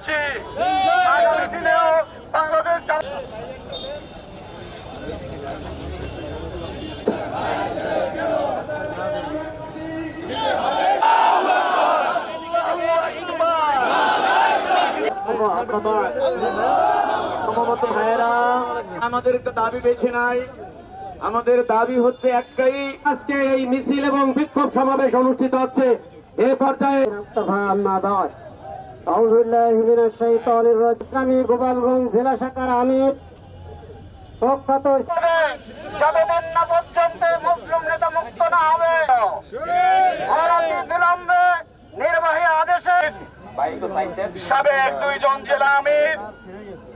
করছি আগামী দিনেও বাংলাদেশ আমাদের একটা দাবি বেছে নাই। আমাদের দাবি হচ্ছে একটাই, আজকে এই মিছিল এবং বিক্ষোভ সমাবেশ অনুষ্ঠিত হচ্ছে এ পর্যায়ে ইসলামী গোপালগঞ্জ জেলা শাখার আমির প্রখ্যাত যতদিন না পর্যন্ত মুসলিম নেতা মুক্ত না হবে অনতি বিলম্বে নির্বাহী আদেশে সাবেক 2 জন জেলা আমির